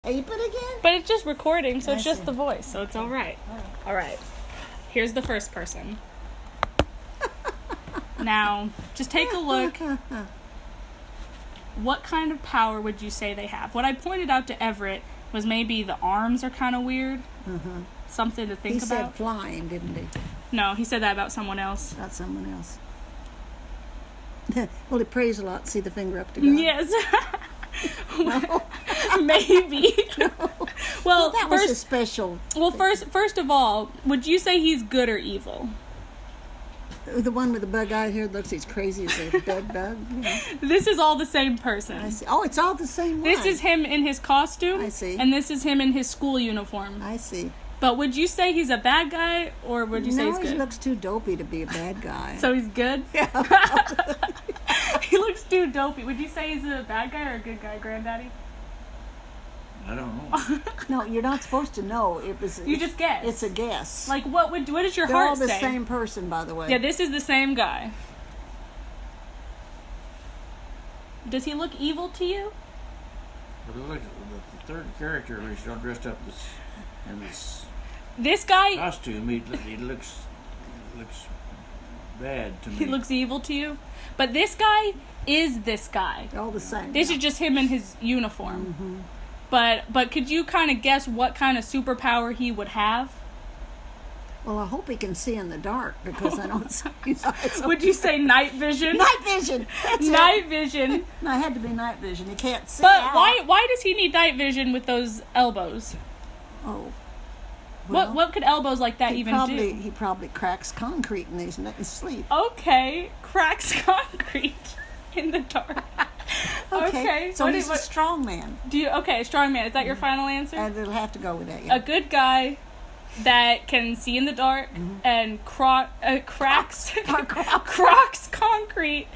Ape it again? But it's just recording, so it's just see. the voice, so it's all right. All right. Here's the first person. Now, just take a look. What kind of power would you say they have? What I pointed out to Everett was maybe the arms are kind of weird. Mm-hmm. Something to think about. He said flying, didn't he? No, he said that about someone else. About someone else. Well, it prays a lot. See the finger up to God. Yes. No. Maybe. No. Well, that was a special. Well, first of all, would you say he's good or evil? The one with the bug eye here looks as crazy as a dead bug. You know. This is all the same person. I see. Oh, it's all the same one. This is him in his costume. I see. And this is him in his school uniform. I see. But would you say he's a bad guy, or would you say he's good? No, he looks too dopey to be a bad guy. So he's good? Yeah. He looks too dopey. Would you say he's a bad guy or a good guy, Granddaddy? I don't know. No, you're not supposed to know. You just guess. It's a guess. Like, what does your They're heart all the say? same person, by the way. Yeah, this is the same guy. Does he look evil to you? But look, the third character who's all dressed up in this guy costume, he looks bad to me. He looks evil to you? But this guy is this guy. They're all the same. This is just him in his uniform. Mm-hmm. But could you kind of guess what kind of superpower he would have? Well, I hope he can see in the dark because I don't see his eyes. Would you say night vision? Night vision. That's night it. vision. No, it had to be night vision. He can't see. But out. why does he need night vision with those elbows? Oh. Well, What could elbows like that even do? He probably cracks concrete in his sleep. Okay, cracks concrete in the dark. Okay, so he's a strong man. Strong man. Is that your final answer? And it'll have to go with that. Yeah. A good guy that can see in the dark and cracks concrete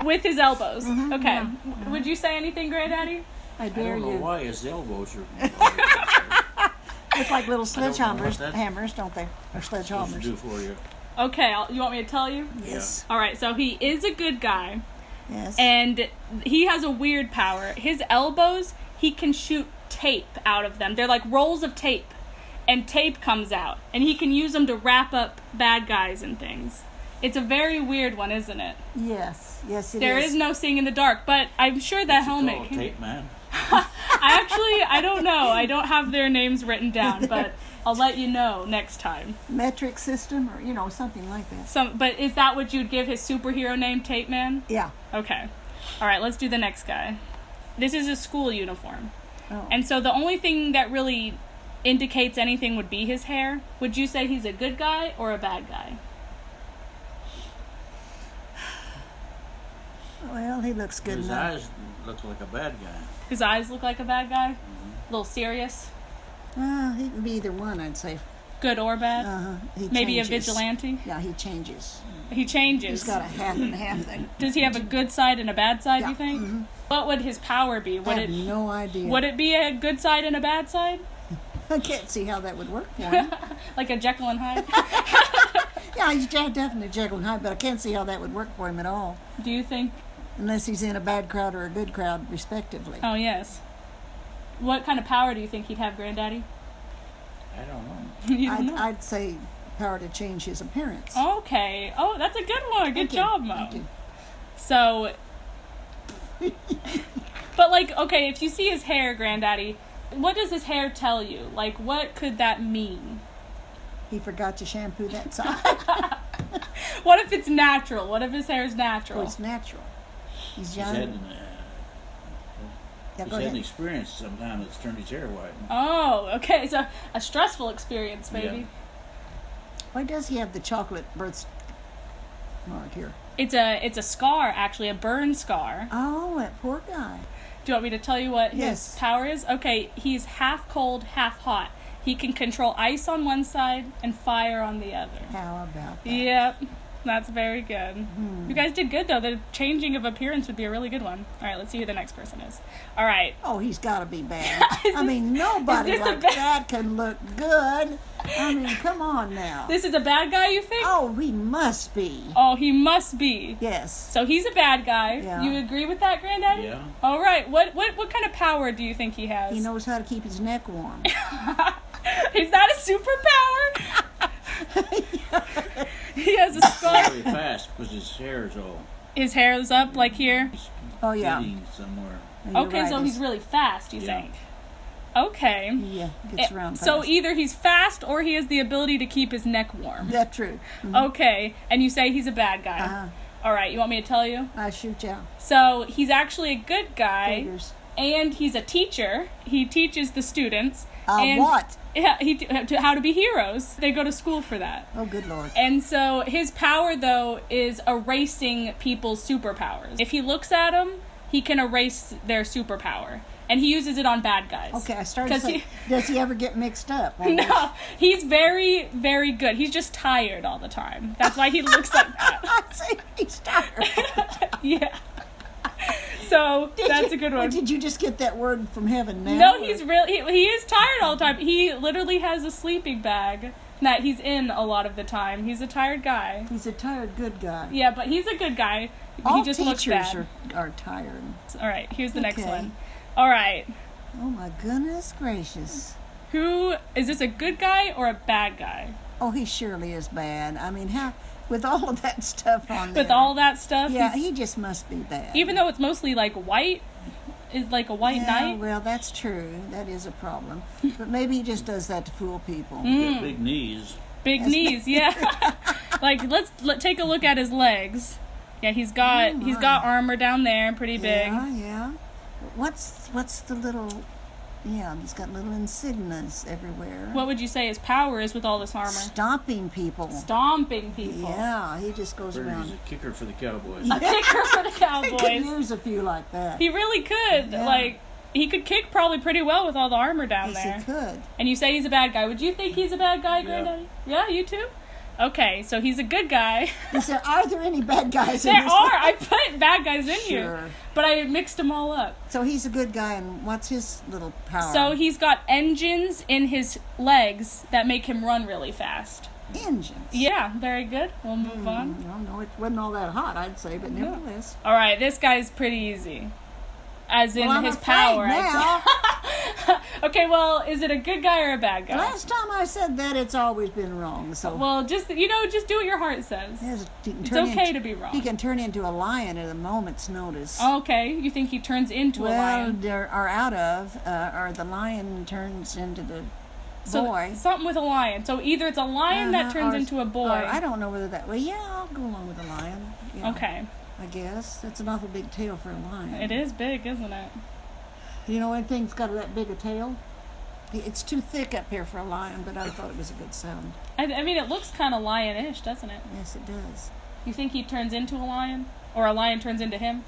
with his elbows. Mm-hmm, Okay. yeah. Would you say anything, Granddaddy? I dare don't know you. why his elbows are. Look like little sledgehammers, that's hammers, don't they? Or supposed sledgehammers. to do for you. Okay, you want me to tell you? Yes. All right, so he is a good guy. Yes. And he has a weird power. His elbows, he can shoot tape out of them. They're like rolls of tape. And tape comes out. And he can use them to wrap up bad guys and things. It's a very weird one, isn't it? Yes. Yes, it is. There is no seeing in the dark, but I'm sure that helmet What's it called, tape man? I don't know. I don't have their names written down, but I'll let you know next time. Metric system or, something like that. But is that what you'd give his superhero name, Tape Man? Yeah. Okay. All right, let's do the next guy. This is a school uniform. Oh. And so the only thing that really indicates anything would be his hair. Would you say he's a good guy or a bad guy? Well, he looks good His enough. eyes look like a bad guy. His eyes look like a bad guy? A little serious? He can be either one, I'd say. Good or bad? He Maybe changes. a vigilante? Yeah, he changes. He changes. He's got a half and half thing. Does he have a good side and a bad side, Yeah. you think? Mm-hmm. What would his power be? I have no idea. Would it be a good side and a bad side? I can't see how that would work for him. Like a Jekyll and Hyde? Yeah, he's definitely Jekyll and Hyde, but I can't see how that would work for him at all. Do you think? Unless he's in a bad crowd or a good crowd, respectively. Oh, yes. What kind of power do you think he'd have, Granddaddy? I don't know. You don't know? I'd say power to change his appearance. Okay. Oh, that's a good one. Good Thank you. job, Mo. Thank you. So, but okay, if you see his hair, Granddaddy, what does his hair tell you? Like, what could that mean? He forgot to shampoo that side. What if it's natural? What if his hair is natural? Well, it's natural. He's He's young. had Yeah, he's go had an ahead. experience sometime that's turned his hair white. Oh, okay. So a stressful experience, maybe. Yeah. Why does he have the chocolate birthmark here? It's a scar, actually, a burn scar. Oh, that poor guy. Do you want me to tell you what Yes. his power is? Okay, he's half cold, half hot. He can control ice on one side and fire on the other. How about that? Yep, that's very good. You guys did good, though. The changing of appearance would be a really good one. All right, let's see who the next person is. All right. Oh, he's got to be bad. I mean, is nobody this a like bad- that can look good. I mean, come on now. This is a bad guy, you think? Oh, he must be. Oh, he must be. Yes. So he's a bad guy. Yeah. You agree with that, Granddaddy? Yeah. All right. What kind of power do you think he has? He knows how to keep his neck warm. Is that a superpower? He has a scar. Very fast because his hair is all. His hair is up like here. Oh, yeah. Getting somewhere. You're Okay, right. so he's really fast, you Yeah. think? Okay. Yeah, gets around So fast. either he's fast or he has the ability to keep his neck warm. That's true. Okay, and you say he's a bad guy. Uh-huh. All right, you want me to tell you? I shoot you. So he's actually a good guy, Figures. and he's a teacher. He teaches the students. and What? Yeah, how to be heroes. They go to school for that. Oh, good Lord. And so his power, though, is erasing people's superpowers. If he looks at them, he can erase their superpower. And he uses it on bad guys. Okay, I started to 'Cause say, does he ever get mixed up? No, he's very, very good. He's just tired all the time. That's why he looks like that. I see he's tired. Yeah. So that's a good one. Did you just get that word from heaven now? No, he's really he is tired all the time. He literally has a sleeping bag that he's in a lot of the time. He's a tired guy. He's a tired good guy. Yeah, but he's a good guy. All he just looks teachers bad. are tired. All right, here's the next Okay. one. All right. Oh my goodness gracious. Who is this, a good guy or a bad guy? Oh, he surely is bad. I mean, how with all of that stuff on there. With all that stuff? Yeah, he's- he just must be bad. even though it's mostly like white, is like a white yeah, knight. well, that's true. That is a problem. But maybe he just does that to fool people. Got big knees. Big knees, yeah. Like let's take a look at his legs. Yeah, he's got armor down there, pretty big. Yeah, yeah. What's the little? Yeah, he's got little insignias everywhere. What would you say his power is with all this armor? Stomping people. Stomping people. Yeah, he just goes He's around. a kicker for the Cowboys. A kicker for the He could Cowboys. use a few like that. He really could. Yeah. Like he could kick probably pretty well with all the armor down Yes, there. he could. And you say he's a bad guy. Would you think he's a bad guy, Yeah. Granddaddy? Yeah, you too? Okay, so he's a good guy. He said, "Are there any bad guys in There this?" are. I put bad guys in here. Sure. But I mixed them all up. So he's a good guy, and what's his little power? So he's got engines in his legs that make him run really fast. engines. Yeah, very good. We'll move on. I don't know. It wasn't all that hot, I'd say, but nevertheless. All right, this guy's pretty easy. As in Well, I'm his afraid power. now. Okay, well, is it a good guy or a bad guy? Last time I said that, it's always been wrong. So Well, just just do what your heart says. yes, he can It's turn okay into- to be wrong. He can turn into a lion at a moment's notice. Okay, you think he turns into a well, lion? there are out of, or the lion turns into the So boy. something with a lion. So either it's a lion that turns or- into a boy. or I don't know whether that. Well, yeah, I'll go along with a lion. Yeah, Okay, I guess that's an awful big tail for a lion. it is big, isn't it? You know anything's got that big a tail? It's too thick up here for a lion, but I thought it was a good sound. I mean, it looks kind of lionish, doesn't it? Yes, it does. You think he turns into a lion, or a lion turns into him?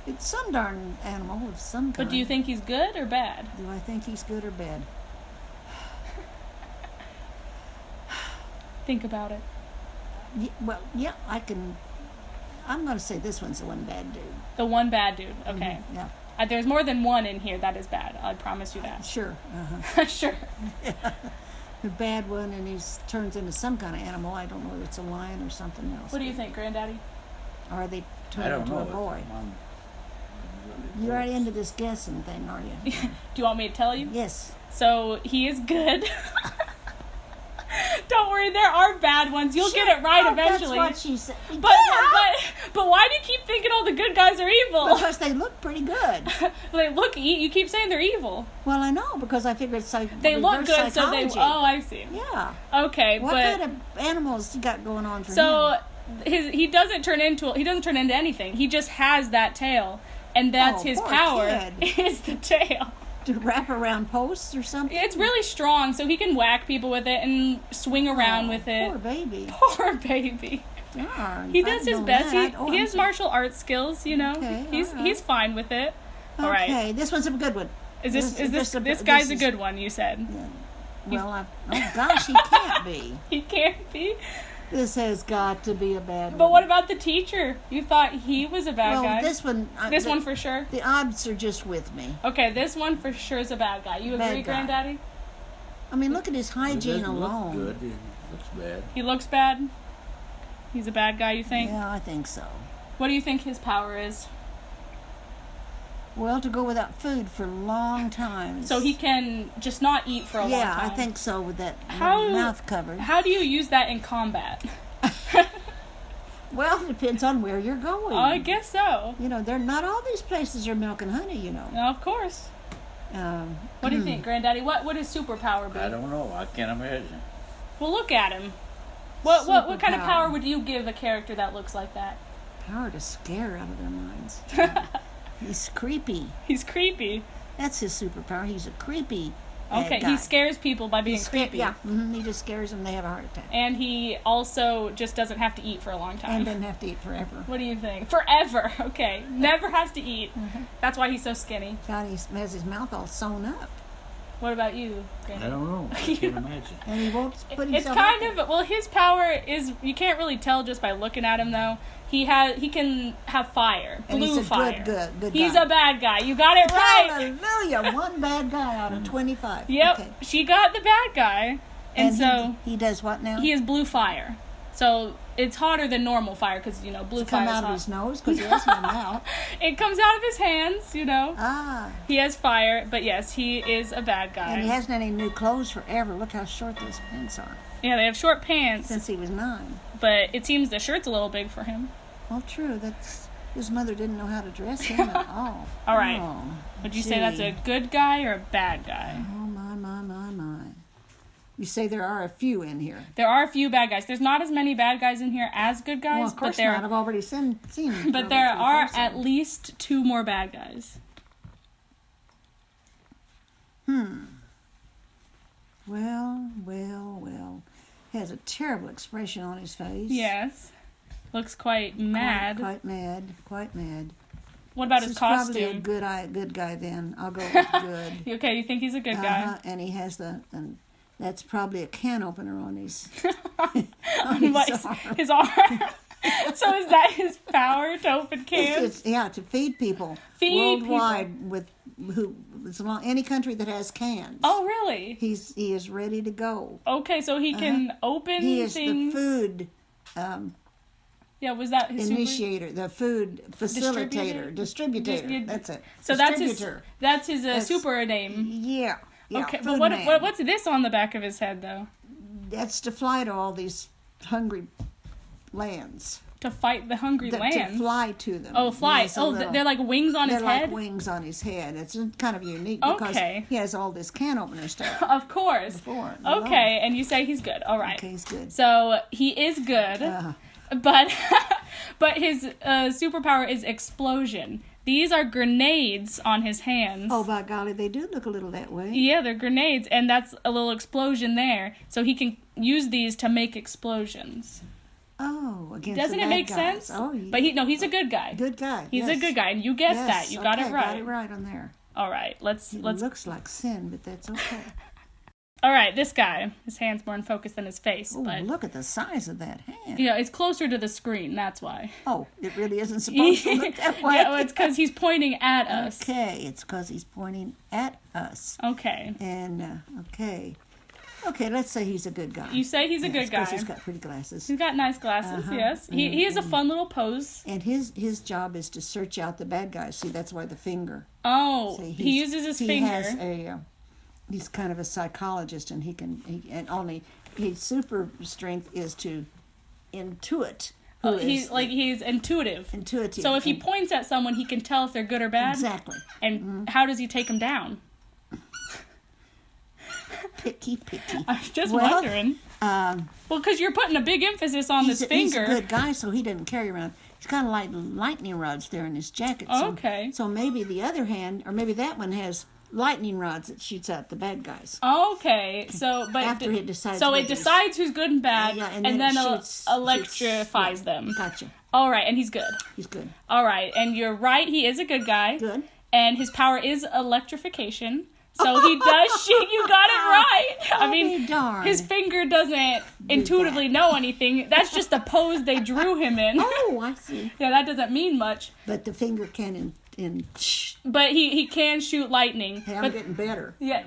It's some darn animal of some kind. But do you think he's good or bad? Do I think he's good or bad? Think about it. Well, yeah, I can. I'm going to say this one's the one bad dude. The one bad dude. Okay. Yeah, There's more than one in here that is bad. I promise you that. sure. Uh-huh. Sure. The bad one, and he turns into some kind of animal. I don't know whether it's a lion or something else. What do you think, Granddaddy? Or they I turn don't into know. a boy. You're already into this guessing thing, are you? Do you want me to tell you? Yes. So he is good. Don't worry, there are bad ones. You'll get it right Oh, eventually. That's what she said. But why do you keep thinking all the good guys are evil? Because they look pretty good. Like, look, you keep saying they're evil. Well, I know, because I figure it's like They look reverse good, psychology. so they. Oh, I see. Yeah. Okay, What but kind of animals you got going on for so him? he doesn't turn into anything. He just has that tail, and that's Oh, his poor power kid. is the tail. To wrap around posts or something? It's really strong, so he can whack people with it and swing around with it. Poor baby. Poor baby. Darn. He if I'd does his known best. that, He has martial arts skills, you know. Okay, he's all right. he's fine with it. All right. Okay, this one's a good one. Is this this guy's a is- good one? You said Well, oh gosh, he can't be. he can't be. This has got to be a bad one. But what about the teacher? You thought he was a bad well, guy. this one. This one for sure. The odds are just with me. Okay, this one for sure is a bad guy. You Bad agree, guy. Granddaddy? I mean, look at his It hygiene doesn't look alone. good. It looks bad. He looks bad. He's a bad guy, you think? Yeah, I think so. What do you think his power is? Well, to go without food for long times. So he can just not eat for a long time. Yeah, I think so, with that How- mouth covered. How do you use that in combat? Well, it depends on where you're going. I guess so. You know, they're not all these places are milk and honey, you know. No, of course. What do you think, Granddaddy? What would his superpower be? I don't know. I can't imagine. Well, look at him. What kind of Superpower. power would you give a character that looks like that? Power to scare out of their minds. He's creepy. He's creepy. That's his superpower. He's a creepy bad Okay, guy. he scares people by being creepy. Yeah, he just scares them. They have a heart attack. And he also just doesn't have to eat for a long time. And doesn't have to eat forever. What do you think? Forever. Okay. Never has to eat. That's why he's so skinny. God, he has his mouth all sewn up. What about you, I Granddaddy? don't know. I can't imagine. And he won't put It's himself kind out there. of, well, his power is, you can't really tell just by looking at him though. He can have fire, And blue he's a fire. good He's guy. a bad guy. You got it right. Hallelujah. One bad guy out of 25. Yep. Okay. She got the bad guy. And so he does what now? he is blue fire. So it's hotter than normal fire because, you know, blue fire come is out of hot. his nose because he has no mouth. It comes out of his hands, you know. Ah. He has fire, but yes, he is a bad guy. And he hasn't had any new clothes forever. Look how short those pants are. Yeah, they have short pants, Since he was 9. but it seems the shirt's a little big for him. Well, true. That's his mother didn't know how to dress him at all. All right. Oh, Would you say that's a good guy or a bad guy? Oh, my. You say there are a few in here. There are a few bad guys. There's not as many bad guys in here as good guys, Well, of course but there not. I've already seen them. but there are at least 2 more bad guys. Well. He has a terrible expression on his face. Yes. Looks quite mad. Quite mad. What about This his is probably a costume? good guy then. I'll go with good. Okay, you think he's a good guy? And he has and that's probably a can opener on his, What, arm. his arm. So is that his power to open cans? It's to feed people Feed worldwide with any country that has cans. Oh, really? He is ready to go. Okay, so he can open He is things. the food Yeah, was that his super? initiator, the food facilitator, distributor. Dis- That's it. So that's his Distributor. super name. Yeah. Okay, food but man. what's this on the back of his head though? That's to fly to all these hungry lands. To fight the hungry To lands. fly to them. Oh, fly. Yes, a Oh, little. they're like wings on They're his like head. wings on his head. It's kind of unique because Okay. he has all this can opener stuff. Of course. Before. Okay, and you say he's good. All right. Okay, he's good. So he is good, but but his superpower is explosion. These are grenades on his hands. Oh, by golly, they do look a little that way. Yeah, they're grenades, and that's a little explosion there. So he can use these to make explosions. Oh, against Doesn't the it bad make guys. sense? Oh, yeah. But he's a good guy. Good guy. He's yes. a good guy, and you guessed Yes, that. You got it okay, right. Got it right on there. All right, let's. It looks like sin, but that's okay. All right, this guy. His hand's more in focus than his face, Oh, but look at the size of that hand. you know, it's closer to the screen. That's why. Oh, it really isn't supposed to look that way. Yeah, well, it's because he's pointing at us. Okay, it's because he's pointing at us. Okay. And okay, let's say he's a good guy. You say he's a good guy. Because he's got pretty glasses. He's got nice glasses. Yes, he has a fun little pose. And his job is to search out the bad guys. See, that's why the finger. Oh, See, he uses his finger. He's kind of a psychologist, and his super strength is to intuit. He's intuitive. Intuitive. So if he points at someone, he can tell if they're good or bad. Exactly. And how does he take them down? Picky. I'm just Well, wondering. Well, because you're putting a big emphasis on this He's finger. a good guy, so he doesn't carry around. He's kind of like lightning rods there in his jacket. So, Okay. So maybe the other hand, or maybe that one has lightning rods that shoots out the bad guys. Okay, so but After it decides so whether it decides who's good and bad, Yeah, and it then shoots- electrifies yeah, them. Gotcha. All right, and he's good. He's good. All right, and you're right. He is a good guy. Good. And his power is electrification. So he does shoot. You got it right. I I'll mean, be darned. his finger doesn't intuitively know anything. That's just the pose they drew him in. Oh, I see. Yeah, that doesn't mean much. But the finger can But he can shoot lightning. Hey, I'm But getting better. yeah.